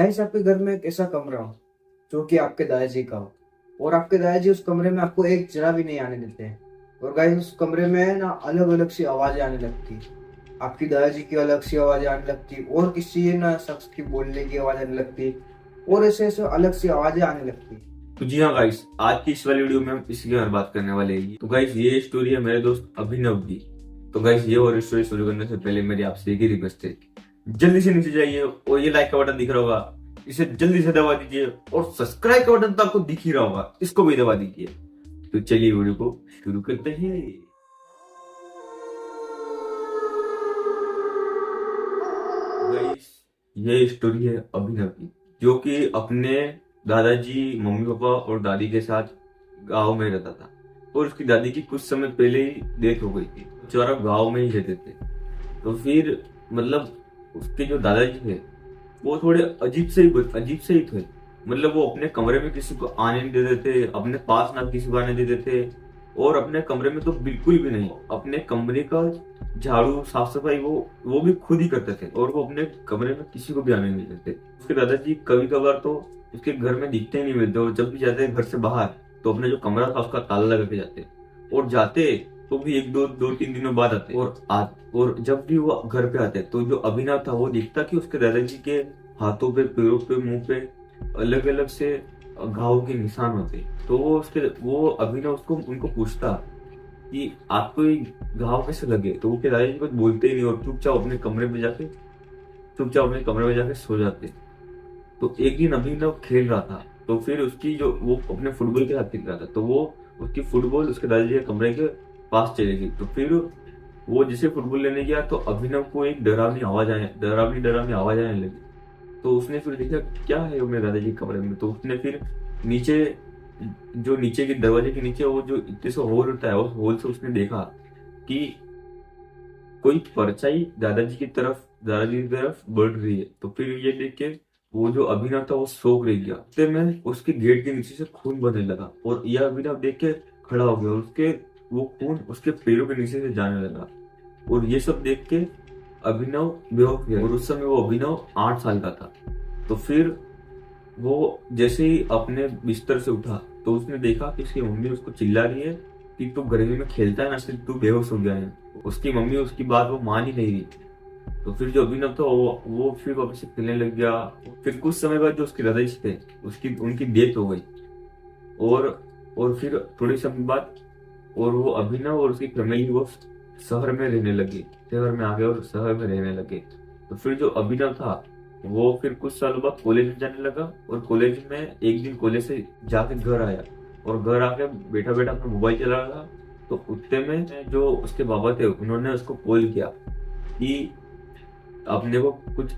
Guys, आपके घर में एक ऐसा कमरा हो जो कि आपके दादाजी का हो, और आपके दादाजी उस कमरे में आपको एक जरा भी नहीं आने देते हैं। और गाइस, उस कमरे में ना अलग अलग सी आवाजें आने लगती। आपकी दादाजी की अलग सी आवाजें आने लगती, और किसी ना शख्स की बोलने की आवाज आने लगती, और ऐसे ऐसे अलग सी आवाजें आने लगती। तो जी हाँ गाइस, आज की इस वाली वीडियो में हम इसी के बारे में बात करने वाले हैं। तो गाइस, ये स्टोरी है मेरे दोस्त अभिनव की। तो गाइस, ये और स्टोरी शुरू करने से पहले मेरी आपसे एक ही रिक्वेस्ट है, जल्दी से नीचे जाइए और ये लाइक का बटन दिख रहा होगा, इसे जल्दी से दबा दीजिए, और सब्सक्राइब का बटन तो आपको दिख ही रहा होगा, इसको भी दबा दीजिए। तो चलिए वीडियो को शुरू करते हैं। गाइस, ये स्टोरी है अभिनव की, जो कि अपने दादाजी, मम्मी पापा और दादी के साथ गांव में रहता था। और उसकी दादी की कुछ समय पहले ही डेथ हो गई थी। बेचारा गांव में ही रहते थे। तो फिर मतलब उसके जो दादाजी थे वो थोड़े अजीब से ही थे। मतलब वो अपने कमरे में किसी को आने नहीं देते थे, अपने पास ना किसी को आने देते थे, और अपने कमरे में तो बिल्कुल भी नहीं। अपने कमरे का झाड़ू साफ सफाई वो भी खुद ही करते थे, और वो अपने कमरे में किसी को भी आने नहीं देते। उसके दादाजी कभी कभार तो उसके घर में दिखते ही नहीं मिलते, और जब भी जाते घर से बाहर तो अपने जो कमरा था उसका ताला लगा के जाते, और जाते तो भी एक दो तीन दिनों बाद आते। और जब भी वो घर पे आते तो जो अभिनव था वो दिखता कि उसके दादाजी के हाथों पे, पैरों पे, मुंह पे अलग अलग से घाव के निशान होते। तो वो अभिनव उसको उनको पूछता कि आपको ये घाव कैसे लगे। तो वो के दादाजी कुछ बोलते ही नहीं, और चुपचाप अपने कमरे में जाके सो जाते। तो एक दिन अभिनव खेल रहा था, तो फिर उसकी जो वो अपने फुटबॉल के साथ खेल रहा था, तो वो उसकी फुटबॉल उसके दादाजी के कमरे के पास चली गई। तो फिर वो जिसे फुटबॉल लेने गया तो अभिनव को एक डरावनी आवाज आने लगी। तो उसने फिर देखा क्या है वो मेरे दादाजी के कमरे में। तो उसने फिर नीचे, जो नीचे के दरवाजे के नीचे वो जो इतने से होल होता है, उस होल से उसने देखा कि कोई परछाई दादाजी की तरफ बढ़ रही है। तो फिर ये देख के वो जो अभिनव था वो शौक रह गया। इतने में उसके गेट के नीचे से खून बहने लगा, और यह अभिनव देख के खड़ा हो गया, और वो खून उसके पैरों के नीचे से जाने लगा। और ये सब देख के अभिनव बेहोश हो गया, और उस समय वो अभिनव 8 साल का था। तो फिर वो जैसे ही अपने बिस्तर से उठा तो उसने देखा कि उसकी मम्मी उसको चिल्ला रही है कि तू गर्मी में खेलता है ना, सिर्फ तू बेहोश हो गया है। उसकी मम्मी उसकी बात वो मान ही नहीं रही। तो फिर जो अभिनव था वो फिर वापस से खेलने लग गया। फिर कुछ समय बाद जो उसके दादाजी थे उनकी डेथ हो गई। और फिर थोड़े समय बाद और वो अभिनव और उसकी फैमिली वो शहर में आ गए और शहर में रहने लगे। तो फिर जो अभिनव था वो फिर कुछ सालों बाद कॉलेज में जाने लगा, और कॉलेज में एक दिन कॉलेज से जाके घर आया, और घर आके बैठा बैठा अपना मोबाइल चला रहा। तो उतने में जो उसके बाबा थे उन्होंने उसको कॉल किया कि अपने को कुछ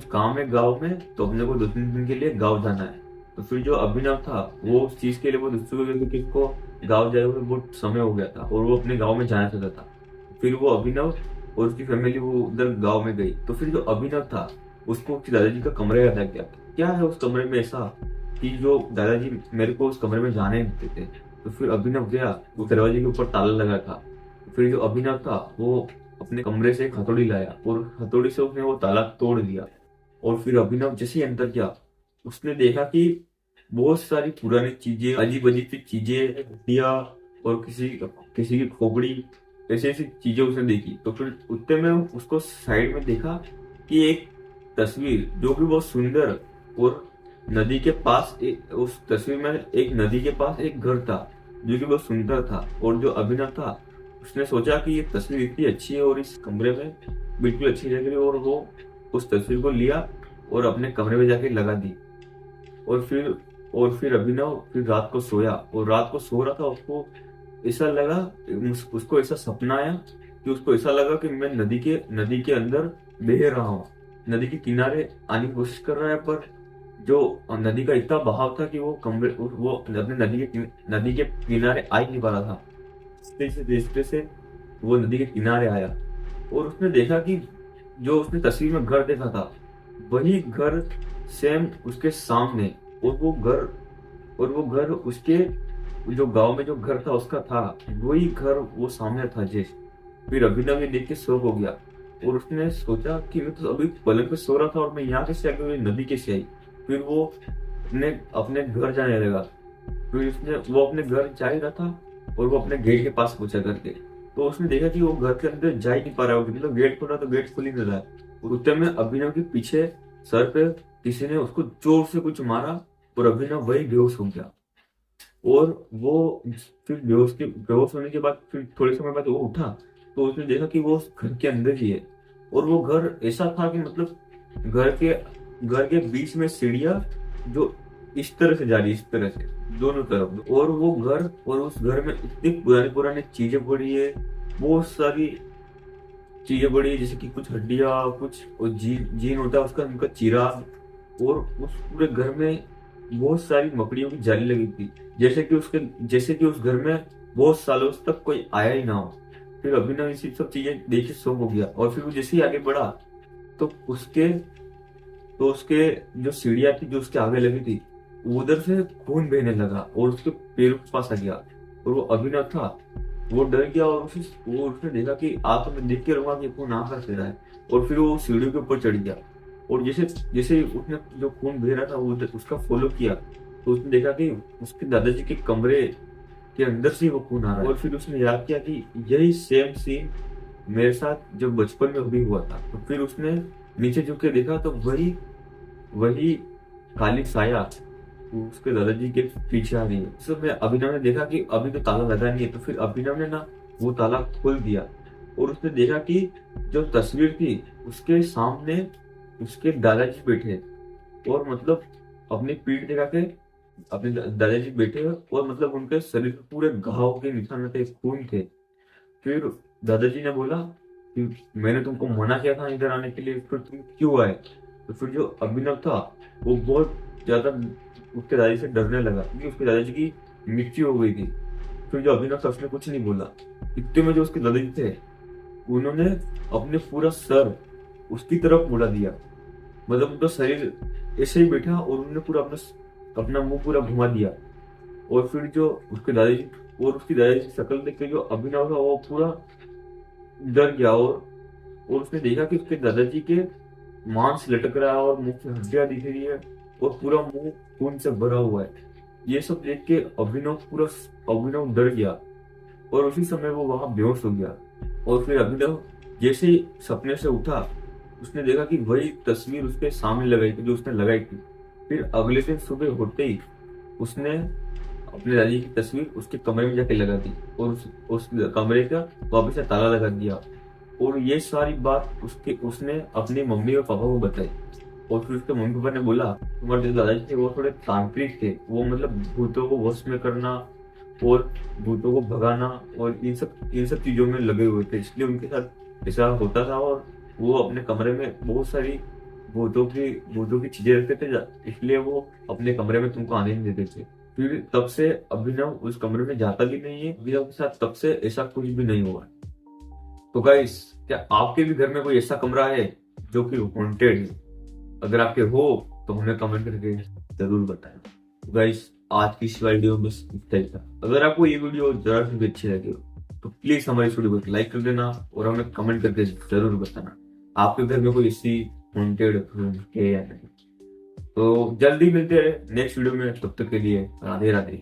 काम है गांव में, तो अपने को 2-3 दिन के लिए गांव जाना है। तो फिर जो अभिनव था वो उस चीज के लिए बहुत उत्सुक हो गया, क्योंकि उसको गांव जाए हुए बहुत समय हो गया था, और वो अपने गांव में जाना चाहता था। फिर वो अभिनव और उसकी फैमिली वो उधर गांव में गई। तो फिर जो अभिनव था उसको उसके दादाजी का कमरा याद आ गया। क्या है उस कमरे में ऐसा कि जो दादाजी मेरे को उस कमरे में जाने नहीं देते थे। तो फिर अभिनव गया, वो दरवाजे के ऊपर ताला लगा था। फिर जो अभिनव था वो अपने कमरे से एक हथौड़ी लाया, और हथौड़ी से उसने वो ताला तोड़ दिया। और फिर अभिनव जैसे ही अंदर गया उसने देखा कि बहुत सारी पुरानी चीजें, अजीब अजीब सी चीजें, हड्डियां, और किसी किसी की खोपड़ी, ऐसी ऐसी चीजें उसने देखी। तो फिर उतने में उसको साइड में देखा कि एक तस्वीर जो कि बहुत सुंदर, और नदी के पास उस तस्वीर में एक नदी के पास एक घर था जो कि बहुत सुंदर था। और जो अभिनव था उसने सोचा कि ये तस्वीर इतनी अच्छी है और इस कमरे में बिल्कुल अच्छी लग रही है, और वो उस तस्वीर को लिया और अपने कमरे में जाके लगा दी। और फिर अभिनव फिर रात को सोया, और रात को सो रहा था, उसको ऐसा सपना आया कि उसको ऐसा लगा कि मैं नदी के अंदर बह रहा हूँ। नदी के किनारे आने की कोशिश कर रहा है, पर जो नदी का इतना बहाव था कि वो अपने नदी के किनारे आ ही नहीं पा रहा था। रिश्ते से वो नदी के किनारे आया, और उसने देखा कि जो उसने तस्वीर में घर देखा था वही घर सेम उसके सामने, और वो घर उसके जो गांव में जो घर था उसका था, वही घर वो सामने था। फिर अभिनव ये देख के शौक हो गया, और उसने सोचा कि मैं तो अभी पलंग पे सो रहा था और मैं यहाँ कैसे आ गया, ये नदी कैसे आई। फिर वो अपने अपने घर जाने लगा। फिर वो अपने घर जा ही रहा था और वो अपने गेट के पास पहुंचा करके, तो उसने देखा कि वो घर के अंदर जा ही नहीं पा रहा है, मतलब गेट खोला तो गेट खुल ही नहीं रहा है। उतने में अभिनव के पीछे सर पे किसी ने उसको जोर से कुछ मारा और अभिनव वही बेहोश हो गया। और वो फिर बेहोश होने के बाद फिर थोड़े समय बाद वो उठा, तो उसने देखा कि वो उस घर के अंदर ही है। और वो घर ऐसा था कि मतलब घर के बीच में सीढ़ियां जो इस तरह से जा रही है, इस तरह से दोनों तरफ। और वो घर और उस घर में इतनी पुरानी पुरानी चीजें पड़ी है, बहुत सारी चीजें पड़ी है, जैसे कि कुछ हड्डियां, कुछ जीन होता है उसका, उनका चिराग। और उस पूरे घर में बहुत सारी मकड़ियों की जाली लगी थी, जैसे कि उस घर में बहुत सालों तक कोई आया ही ना हो। फिर अभिनव इसी सब चीजें देख के शॉक हो गया, और फिर वो जैसे ही आगे बढ़ा तो उसके जो सीढ़ियां थी जो उसके आगे लगी थी, उधर से खून बहने लगा और उसके पैरों के पास आ गया। और वो अभिनव था, वो डर गया और उसने देखा कि तो मैं देख के रहूंगा कि खून आ कर रहा है। और फिर वो सीढ़ियों के ऊपर चढ़ गया, और जैसे जैसे उसने जो खून बह रहा था वो उसका फॉलो किया, तो उसने देखा कि उसके दादाजी के कमरे के अंदर से वो खून आ रहा है। और फिर उसने याद किया कि यही सेम सीन मेरे साथ जब बचपन में भी हुआ था। तो फिर उसने नीचे झुक के देखा तो वही काली साया उसके दादाजी के पीछे आ रही है। उस समय अभिनव ने देखा कि अभी तो ताला लगा नहीं है, तो फिर अभिनव ने ना वो ताला खोल दिया, और उसने देखा कि जो तस्वीर थी उसके सामने उसके दादाजी बैठे, और मतलब अपनी पीठ दिखा के अपने दादाजी बैठे, और मतलब उनके शरीर पे पूरे घाव के निशान थे, खून थे। फिर दादाजी ने बोला कि मैंने तुमको मना किया था इधर आने के लिए, फिर तुम क्यों आए। तो फिर जो अभिनव था वो बहुत ज्यादा उसके दादाजी से डरने लगा, क्योंकि उसके दादाजी की मृत्यु हो गई थी। फिर जो अभिनव था उसने कुछ नहीं बोला। इतने में जो उसके दादाजी थे उन्होंने अपने पूरा सर उसकी तरफ मुड़ा दिया, मतलब उनका शरीर ऐसे ही बैठा और उन्होंने पूरा अपना मुंह पूरा घुमा दिया। और फिर जो उसके दादाजी और उसकी दादाजी की शक्ल देख के जो अभिनव था वो पूरा डर गया, और उसने देखा कि उसके दादाजी के मांस लटक रहा है और मुंह की हड्डियां दिख रही है और पूरा मुंह खून से भरा हुआ है। ये सब देख के अभिनव डर गया, और उसी समय वो वहां बेहोश हो गया। और फिर अभिनव जैसे ही सपने से उठा उसने देखा कि वही तस्वीर उसके सामने लगाई थी जो उसने लगाई थी। फिर अगले दिन सुबह होते ही उसने अपने दादी की तस्वीर उसके कमरे में जाके लगा दी, और उस कमरे का वापस से ताला लगा दिया। और ये सारी बात उसने अपनी मम्मी और पापा को बताई। और फिर उसके मम्मी पापा ने बोला तुम्हारे जो दादाजी थे वो थोड़े तांत्रिक थे, वो मतलब भूतों को वश में करना और भूतों को भगाना और इन सब चीजों में लगे हुए थे, इसलिए उनके साथ ऐसा होता था। और वो अपने कमरे में बहुत सारी भूतों की चीजें रखते थे, इसलिए वो अपने कमरे में तुमको आने नहीं देते थे। फिर तब से अभिनव उस कमरे में जाता भी नहीं है। अभिनव के साथ तब से ऐसा कुछ भी नहीं हुआ। तो गाइस, क्या आपके भी घर में कोई ऐसा कमरा है जो कि हॉन्टेड है? अगर आपके हो तो हमें कमेंट करके जरूर बताएं। गाइस, आज की इस वीडियो में इतना ही था। अगर आपको ये वीडियो जरा भी अच्छी लगी हो तो प्लीज हमारी इस वीडियो को लाइक कर देना और हमें कमेंट करके जरूर बताना आपके घर में कोई ऐसी हॉन्टेड रूम है या नहीं। तो जल्दी मिलते हैं नेक्स्ट वीडियो में, तब तक के लिए राधे राधे।